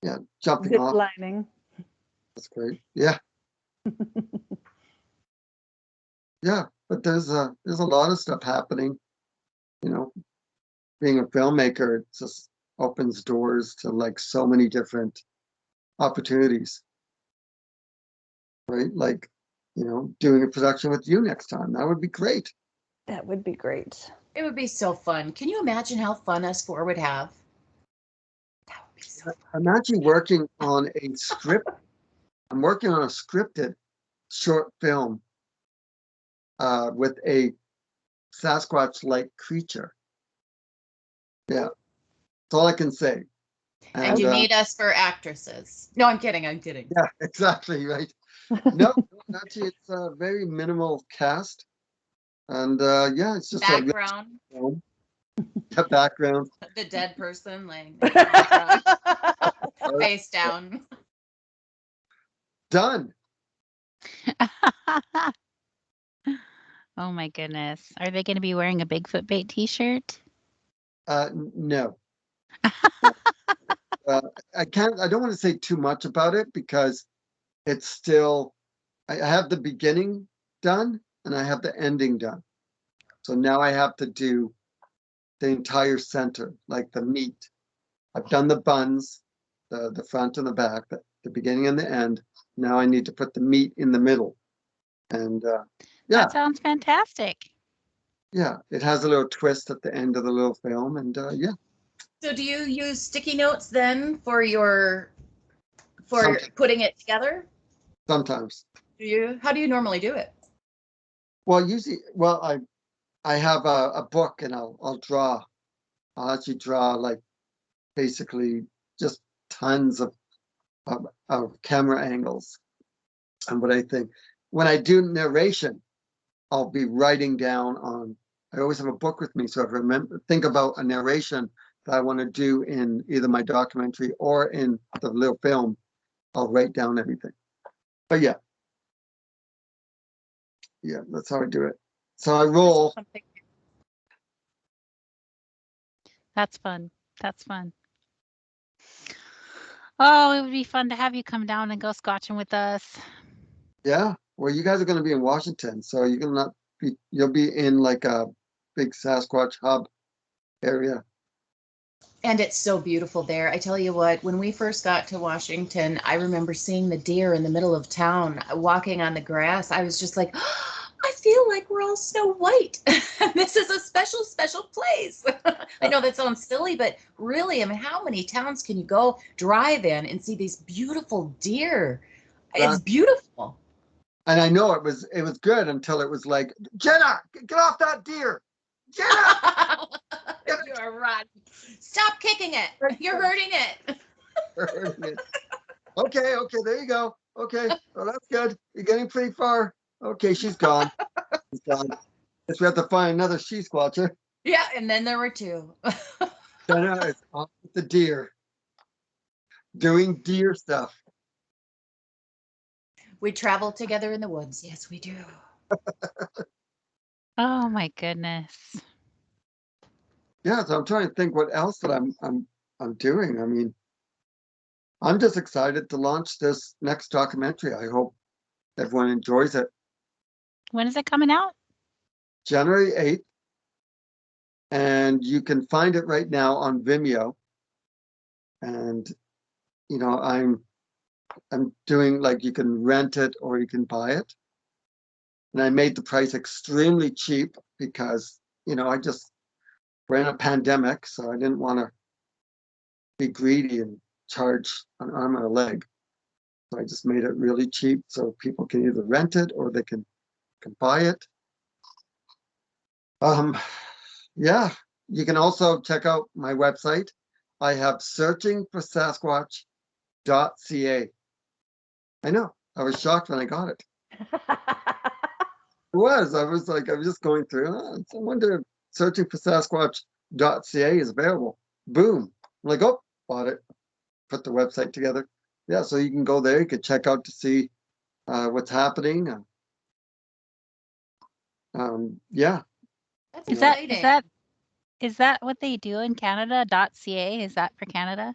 yeah, jumping Zip off. lining. That's great. Yeah. Yeah, but there's a lot of stuff happening. You know, being a filmmaker, it just opens doors to like so many different opportunities. Right? Like, you know, doing a production with you next time. That would be great. That would be great. It would be so fun. Can you imagine how fun us four would have? That would be so fun. I'm actually working on a script. I'm working on a scripted short film with a Sasquatch-like creature. Yeah, that's all I can say. And you need us for actresses. No, I'm kidding. Yeah, exactly, right. No, actually, it's a very minimal cast. And yeah, it's just background. The background. The dead person laying in the background. Face down. Done. Oh my goodness. Are they going to be wearing a Bigfoot bait t-shirt? No. I don't want to say too much about it because it's still, I have the beginning done and I have the ending done. So now I have to do the entire center, like the meat. I've done the buns, the front and the back, the beginning and the end. Now I need to put the meat in the middle. And yeah. That sounds fantastic. Yeah, it has a little twist at the end of the little film, and yeah. So do you use sticky notes then for Sometimes. putting it together? Sometimes. Do you? How do you normally do it? Well, usually, I have a book and I'll draw. I'll actually draw like basically just tons of camera angles and what I think. When I do narration, I'll be writing down on. I always have a book with me, so if I think about a narration that I want to do in either my documentary or in the little film, I'll write down everything. But yeah, that's how I do it. So I roll. That's fun. That's fun. Oh, it would be fun to have you come down and go squatching with us. Yeah, well, you guys are going to be in Washington, so you'll be in like a big Sasquatch hub area. And it's so beautiful there. I tell you what, when we first got to Washington, I remember seeing the deer in the middle of town walking on the grass. I was just like, oh, I feel like we're all Snow White. This is a special, special place. I know that sounds silly, but really, I mean, how many towns can you go drive in and see these beautiful deer? It's beautiful. And I know it was good until it was like, Jenna, get off that deer. Jenna! You're right. Stop kicking it. You're hurting it. Okay, there you go. Okay, well, that's good. You're getting pretty far. Okay, she's gone. She's gone. Guess we have to find another she-squatcher. Yeah, and then there were two. Jenna is off with the deer. Doing deer stuff. We travel together in the woods. Yes, we do. Oh my goodness. Yeah, so I'm trying to think what else that I'm doing. I mean, I'm just excited to launch this next documentary. I hope everyone enjoys it. When is it coming out? January 8th. And you can find it right now on Vimeo. And, I'm doing like you can rent it or you can buy it. And I made the price extremely cheap because, we're in a pandemic, so I didn't want to be greedy and charge an arm and a leg. So I just made it really cheap so people can either rent it or they can buy it. Yeah, you can also check out my website. I have SearchingForSasquatch.ca. I know, I was shocked when I got it. I was just going through. I wonder if SearchingForSasquatch.ca is available. Boom. I'm like, oh, bought it. Put the website together. Yeah, so you can go there. You can check out to see what's happening. Yeah. That's Is exciting. is that what they do in Canada? .ca, is that for Canada?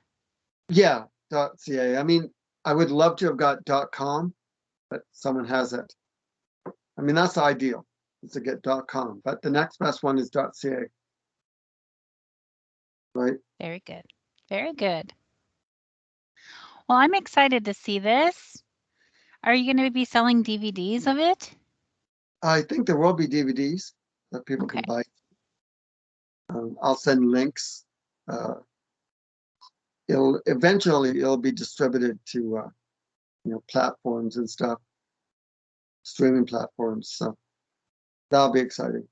Yeah, .ca. I mean, I would love to have got .com, but someone has it. I mean, that's the ideal, is to get .com, but the next best one is .ca. Right? Very good. Very good. Well, I'm excited to see this. Are you going to be selling DVDs of it? I think there will be DVDs that people Okay. can buy. I'll send links. It'll eventually be distributed to platforms and stuff, streaming platforms. So that'll be exciting.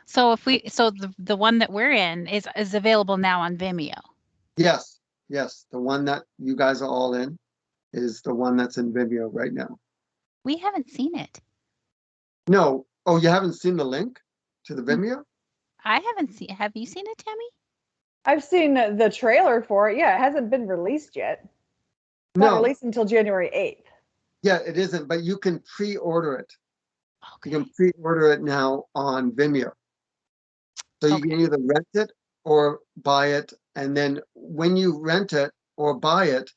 So the one that we're in is available now on Vimeo. Yes, the one that you guys are all in is the one that's in Vimeo right now. We haven't seen it. No, oh, you haven't seen the link to the Vimeo? I haven't seen. Have you seen it, Tammy? I've seen the trailer for it. Yeah, it hasn't been released yet. It's not No, released until January 8th. yeah, it isn't, but you can pre-order it. Okay. You can pre-order it now on Vimeo. So you can Okay. either rent it or buy it. And then when you rent it or buy it,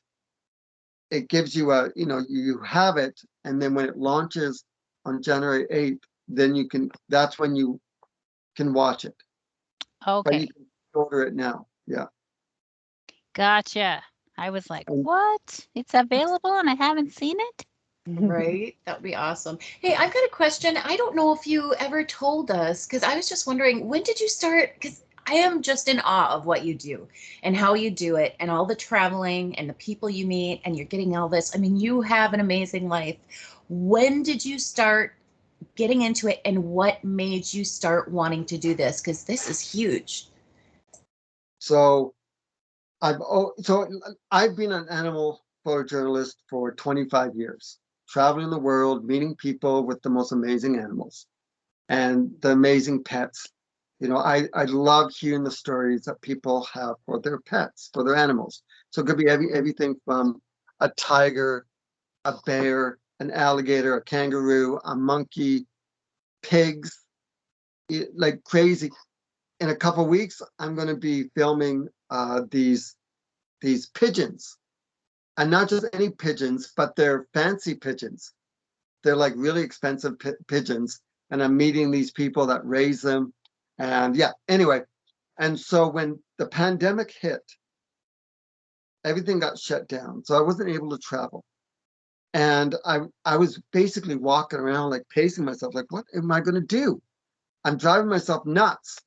it gives you you have it. And then when it launches on January 8th, then that's when you can watch it. But you Okay. can order it now. Yeah. Gotcha. I was like, And what? It's available and I haven't seen it? Right? That would be awesome. Hey, I've got a question. I don't know if you ever told us, because I was just wondering, when did you start? Because I am just in awe of what you do and how you do it and all the traveling and the people you meet and you're getting all this. I mean, you have an amazing life. When did you start getting into it and what made you start wanting to do this? Because this is huge. so I've been an animal photojournalist for 25 years, traveling the world, meeting people with the most amazing animals and the amazing pets. I love hearing the stories that people have for their pets, for their animals. So it could be everything from a tiger, a bear, an alligator, a kangaroo, a monkey, pigs, like crazy. In a couple of weeks, I'm going to be filming these pigeons, and not just any pigeons, but they're fancy pigeons. They're like really expensive pigeons, and I'm meeting these people that raise them. And yeah, anyway, and so when the pandemic hit, everything got shut down, so I wasn't able to travel. And I was basically walking around like pacing myself, like, what am I going to do? I'm driving myself nuts.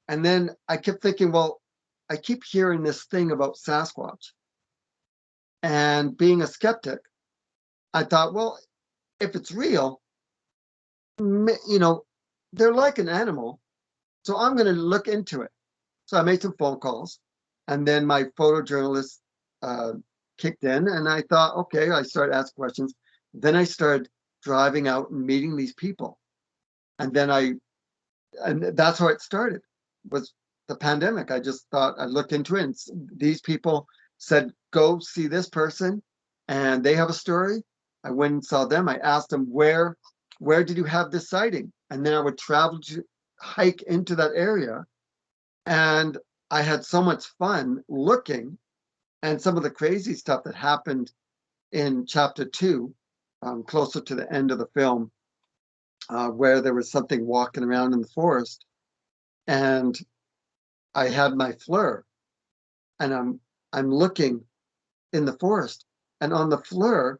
And then I kept thinking, well, I keep hearing this thing about Sasquatch. And being a skeptic, I thought, well, if it's real, they're like an animal. So I'm going to look into it. So I made some phone calls, and then my photojournalist kicked in, and I thought, okay, I started asking questions. Then I started driving out and meeting these people. And that's how it started, was the pandemic. I just thought, I looked into it, and these people said, go see this person, and they have a story. I went and saw them. I asked them, where did you have this sighting? And then I would travel to hike into that area. And I had so much fun looking, and some of the crazy stuff that happened in chapter 2, closer to the end of the film, where there was something walking around in the forest, and I had my FLIR, and I'm looking in the forest, and on the floor,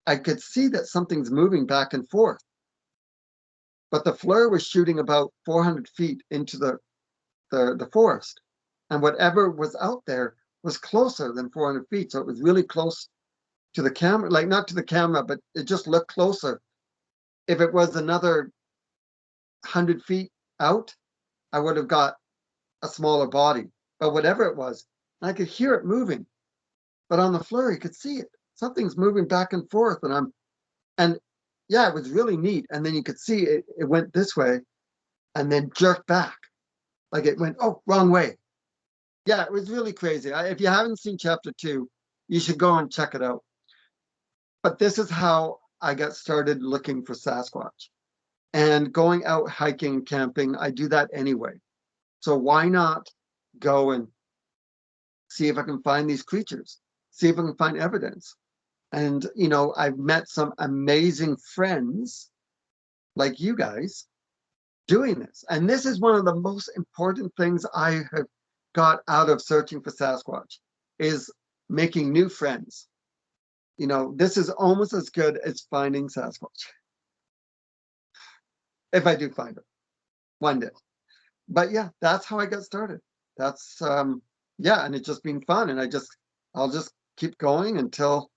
I could see that something's moving back and forth. But the flare was shooting about 400 feet into the forest. And whatever was out there was closer than 400 feet. So it was really close to the camera, like not to the camera, but it just looked closer. If it was another 100 feet out, I would have got a smaller body. But whatever it was, I could hear it moving. But on the flare, you could see it. Something's moving back and forth. And yeah, it was really neat. And then you could see it went this way and then jerked back. Like it went, oh, wrong way. Yeah, it was really crazy. If you haven't seen chapter 2, you should go and check it out. But this is how I got started looking for Sasquatch. And going out hiking and camping, I do that anyway. So why not go and see if I can find these creatures, see if I can find evidence. And, you know, I've met some amazing friends like you guys doing this. And this is one of the most important things I have got out of searching for Sasquatch is making new friends. You know, this is almost as good as finding Sasquatch. If I do find it one day. But yeah, that's how I got started. That's yeah, and it's just been fun. And I'll just keep going until,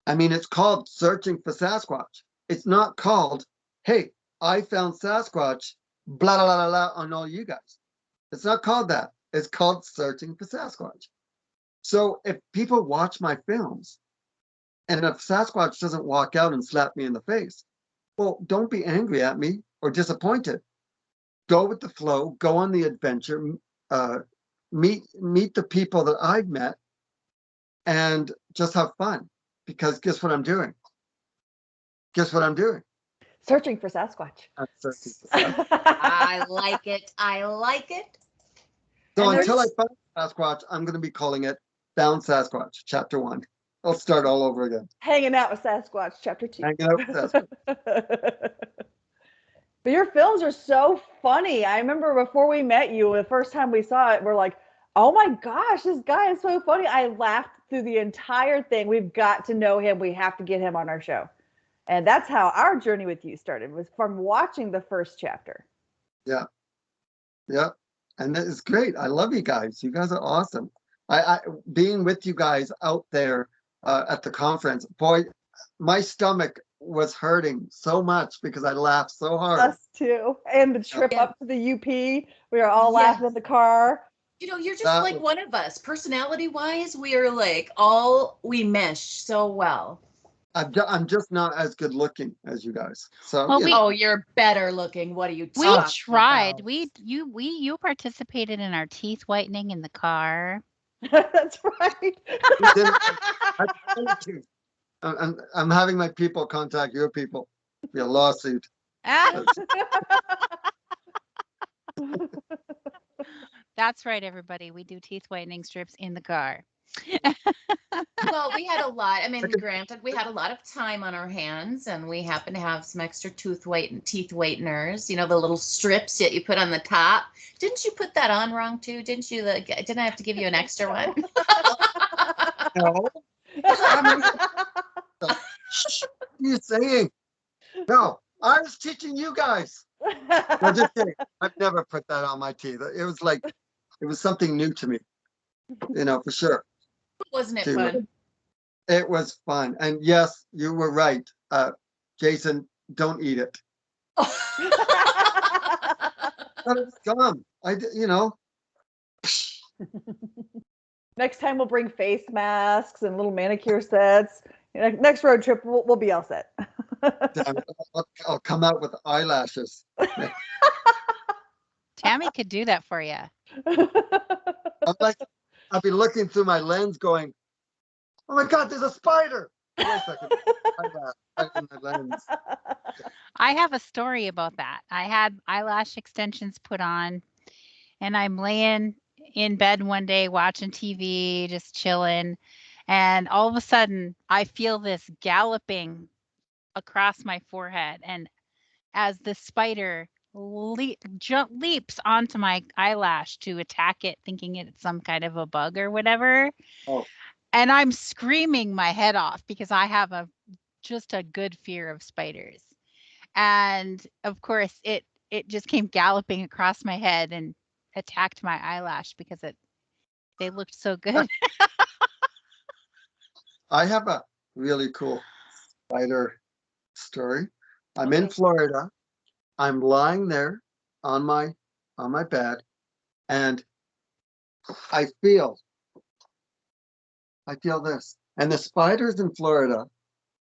I mean, it's called Searching for Sasquatch. It's not called, hey, I found Sasquatch, blah, blah, blah, blah, on all you guys. It's not called that. It's called Searching for Sasquatch. So if people watch my films, and if Sasquatch doesn't walk out and slap me in the face, well, don't be angry at me or disappointed. Go with the flow, go on the adventure, meet the people that I've met, and just have fun. Because guess what I'm doing? Guess what I'm doing? Searching for Sasquatch. I'm searching for Sasquatch. I like it. I like it. So And until I there's- find Sasquatch, I'm going to be calling it Found Sasquatch, Chapter 1. I'll start all over again. Hanging out with Sasquatch, chapter 2. Hanging out with Sasquatch. But your films are so funny. I remember before we met you, the first time we saw it, we're like, oh my gosh, this guy is so funny. I laughed through the entire thing. We've got to know him. We have to get him on our show. And that's how our journey with you started, was from watching the first chapter. Yeah. Yeah. And that is great. I love you guys. You guys are awesome. I being with you guys out there at the conference, boy, my stomach was hurting so much because I laughed so hard. Us too. And the trip Yeah. up to the UP, we were all Yeah. laughing in the car. You know, you're just That like was- one of us. Personality wise, we are like we mesh so well. I'm just not as good looking as you guys. So Well, you we- know, Oh, you're better looking. What are you We talking tried. about? You participated in our teeth whitening in the car. That's right. we didn't- I told you. I'm having my people contact your people. Be a lawsuit. That's right, everybody. We do teeth whitening strips in the car. Well, we had a lot. I mean, granted, we had a lot of time on our hands, and we happen to have some extra teeth whiteners. You know, the little strips that you put on the top. Didn't you put that on wrong too? Didn't you? Didn't I have to give you an extra one? No. What are you saying? No, I was teaching you guys. No, just kidding. I've never put that on my teeth. It was something new to me. You know, for sure. Wasn't it Too. fun? It was fun. And yes, you were right. Jason, don't eat it. But it's gum. You know. Next time we'll bring face masks and little manicure sets. Next road trip, we'll be all set. Damn it, I'll come out with eyelashes. Tammy could do that for you. I'll be looking through my lens going, oh my God, there's a spider. Wait a second. Eyelash in my lens. I have a story about that. I had eyelash extensions put on, and I'm laying in bed one day watching TV, just chilling, and all of a sudden I feel this galloping across my forehead, and as the spider leaps onto my eyelash to attack it, thinking it's some kind of a bug or whatever. Oh. And I'm screaming my head off because I have just a good fear of spiders. And of course, it just came galloping across my head and attacked my eyelash because they looked so good. I have a really cool spider story. I'm in Okay. Florida. I'm lying there on my bed, and I feel this. And the spiders in Florida,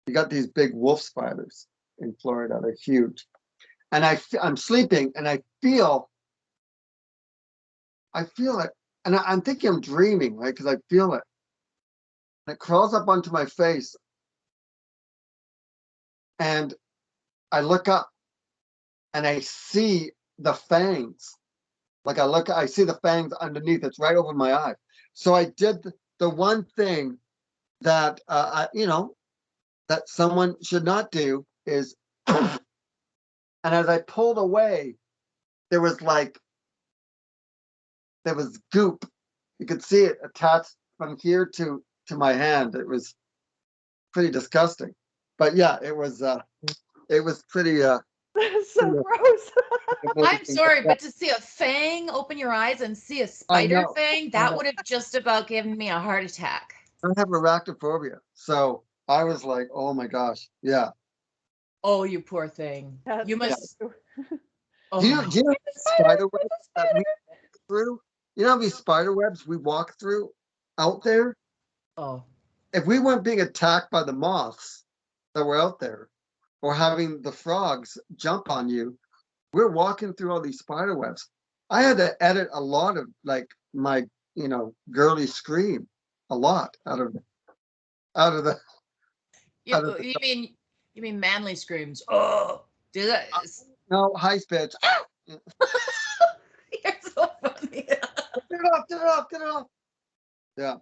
you got these big wolf spiders in Florida. They're huge. And I'm sleeping, and I feel it, and I'm thinking I'm dreaming, right? Because I feel it. And it crawls up onto my face, and I look up, and I see the fangs. Like I see the fangs underneath. It's right over my eye. So I did the one thing that that someone should not do is, and as I pulled away, there was goop. You could see it attached from here to my hand. It was pretty disgusting. But yeah, it was pretty That's so gross. I'm sorry, but to see a fang open your eyes and see a spider know. fang, that would have just about given me a heart attack. I have arachnophobia, so I was like, oh my gosh, yeah. Oh, you poor thing. That's You must. so- Oh, Do you know the spider webs that we walk through? You know these spider webs we walk through out there? oh. If we weren't being attacked by the moths that were out there, or having the frogs jump on you, we're walking through all these spider webs. I had to edit a lot of like my, girly scream, a lot out of the You mean manly screams? Oh, do that. no high pitch. You're so funny. Get it off. Yeah.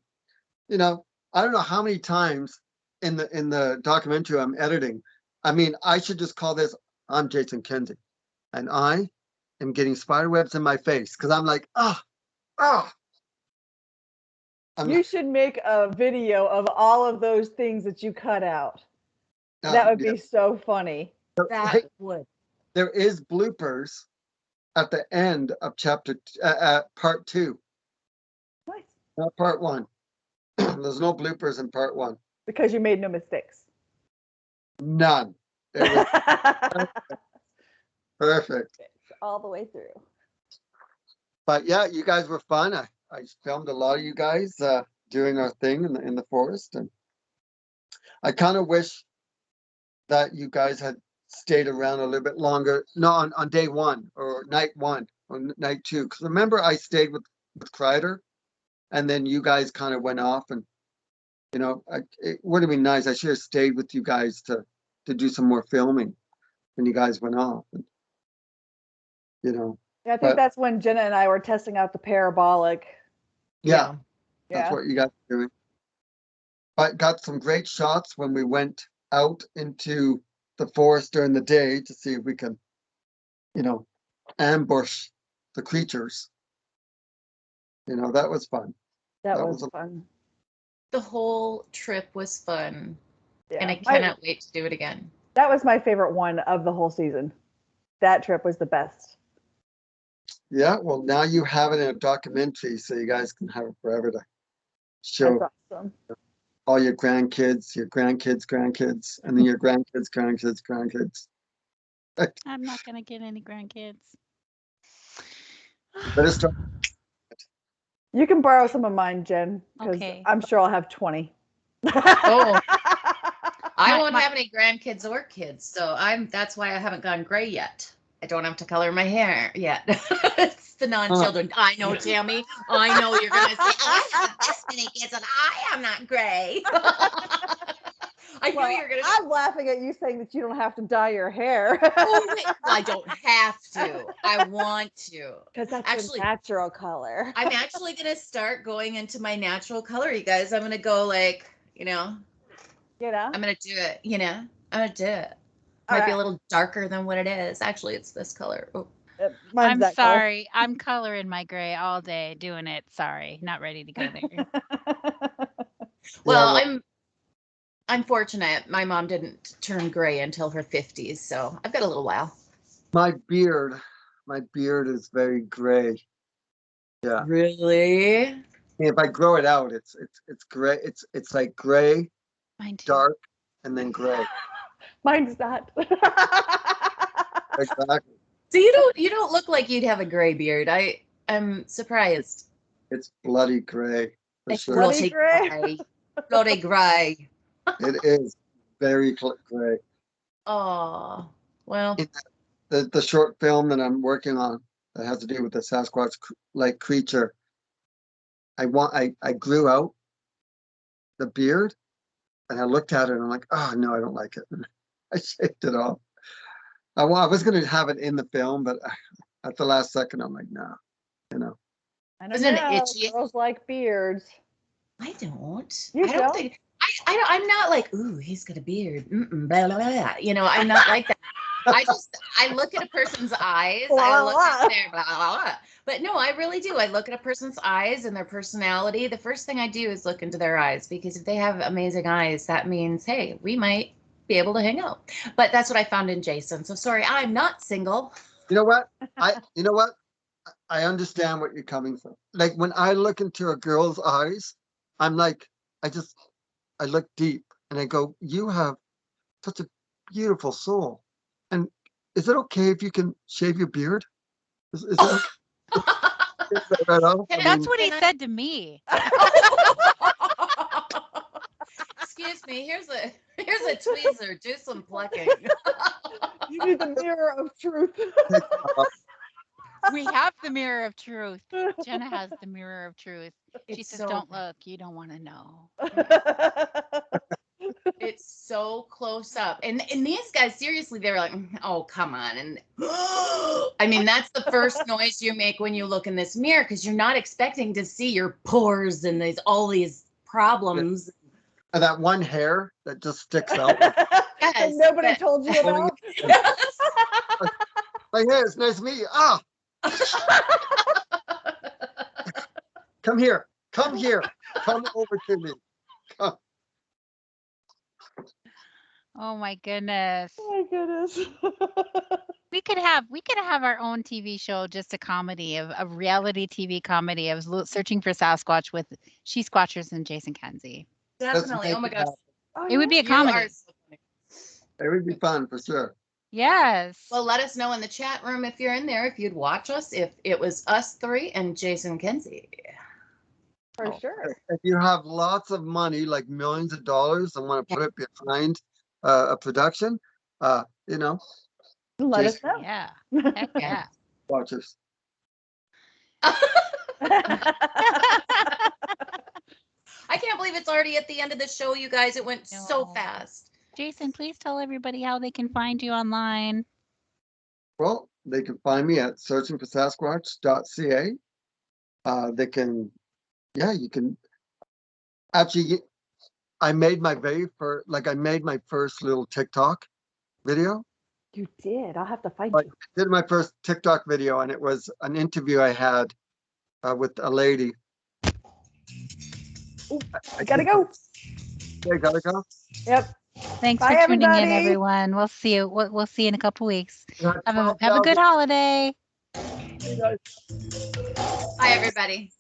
I don't know how many times in the documentary I'm editing. I mean, I should just call this, I'm Jason Kenzie, and I am getting spider webs in my face because I'm like, You should make a video of all of those things that you cut out. That would be so funny. That would. There is bloopers at the end of part 2. Nice. Not part 1. There's no bloopers in part 1. Because you made no mistakes. None. It was perfect. All the way through. But yeah, you guys were fun. I filmed a lot of you guys doing our thing in the forest, and I kind of wish that you guys had stayed around a little bit longer. No, on day 1 or night 1 or night 2. Because remember, I stayed with Kreider, and then you guys kind of went off, and it would have been nice. I should have stayed with you guys to do some more filming when you guys went off. And, Yeah, I think that's when Jenna and I were testing out the parabolic. Yeah. That's what you guys were doing. But got some great shots when we went out into the forest during the day to see if we can, ambush the creatures. That was fun. That was fun. The whole trip was fun. Yeah. And I cannot wait to do it again. That was my favorite one of the whole season. That trip was the best. Yeah, well, now you have it in a documentary, so you guys can have it forever to show. That's awesome. All your grandkids, and then your grandkids. I'm not going to get any grandkids. Better start. You can borrow some of mine, Jen, because Okay. I'm sure I'll have 20. Oh, I won't have any grandkids or kids, so that's why I haven't gone gray yet. I don't have to color my hair yet. It's the non-children. I know, Tammy. I know you're gonna say, I have this many kids and I am not gray. I knew you were gonna. I'm laughing at you saying that you don't have to dye your hair. Oh, wait. I don't have to. I want to. Because that's actually your natural color. I'm actually gonna start going into my natural color, you guys. I'm gonna go like, I'm gonna do it. I'm gonna do it. Might be a little darker than what it is. Actually, it's this color. Oh. Mine's I'm that color. sorry. I'm coloring my gray all day doing it. Sorry. Not ready to go there. Well, Yeah, I'm fortunate. My mom didn't turn gray until her 50s, so I've got a little while. my beard is very gray. Yeah. Really? If I grow it out, it's gray. It's like gray, Mine too. dark, and then gray. Mine's not. Exactly. So you don't look like you'd have a gray beard. I'm surprised. It's bloody gray for It's sure. bloody gray. Bloody gray. It is very gray. Oh, well. The short film that I'm working on that has to do with the Sasquatch like creature. I grew out the beard and I looked at it and I'm like, oh no, I don't like it. I shaved it off. I was going to have it in the film, but at the last second, I'm like, nah, you know. I don't Isn't it know. itchy? Girls like beards. I don't. You I don't don't? think I'm not like, ooh, he's got a beard. Blah, blah, blah. You know, I'm not like that. I look at a person's eyes. I look at their blah, blah, blah. But no, I really do. I look at a person's eyes and their personality. The first thing I do is look into their eyes, because if they have amazing eyes, that means, hey, we might be able to hang out. But that's what I found in Jason. So sorry, I'm not single. You know what? I understand what you're coming from. Like when I look into a girl's eyes, I'm like, I look deep and I go, you have such a beautiful soul. And is it okay if you can shave your beard? Is that okay? Is that right off? I That's mean, what he said to me. Excuse me, here's a tweezer. Do some plucking. You need the mirror of truth. We have the mirror of truth. Jenna has the mirror of truth. She It's says, so- don't look. You don't want to know. It's so close up. And these guys, seriously, they were like, oh, come on. And I mean, that's the first noise you make when you look in this mirror, because you're not expecting to see your pores and all these problems. and that one hair that just sticks out. Yes, And nobody but- told you about. Like, hey, it's nice to meet you. Ah, come here. Come here. Come over to me. Come. Oh my goodness. Oh my goodness. We could have our own TV show, just a comedy of a reality TV comedy of searching for Sasquatch with She Squatchers and Jason Kenzie. Definitely. Let's Oh my make it gosh. happen. Oh, It would be a You comedy. are so funny. It would be fun for sure. Yes. Well, let us know in the chat room if you're in there, if you'd watch us, if it was us three and Jason Kenzie. for sure. If you have lots of money, like millions of dollars, and want to put it behind a production, you know, Let us Jason- know. Yeah. Heck yeah. watchers. I can't believe it's already at the end of the show, you guys. It went so No. fast. Jason, please tell everybody how they can find you online. Well, they can find me at SearchingForSasquatch.ca. They can, yeah, you can. Actually, I made my first little TikTok video. You did. I'll have to find Like, you. I did my first TikTok video, and it was an interview I had with a lady. Ooh, I gotta go. Okay, gotta go. Yep. Thanks Bye, for tuning in, everybody. everyone. We'll see you. We'll see you in a couple weeks. You had Have a good 12,000 holiday. Bye, everybody.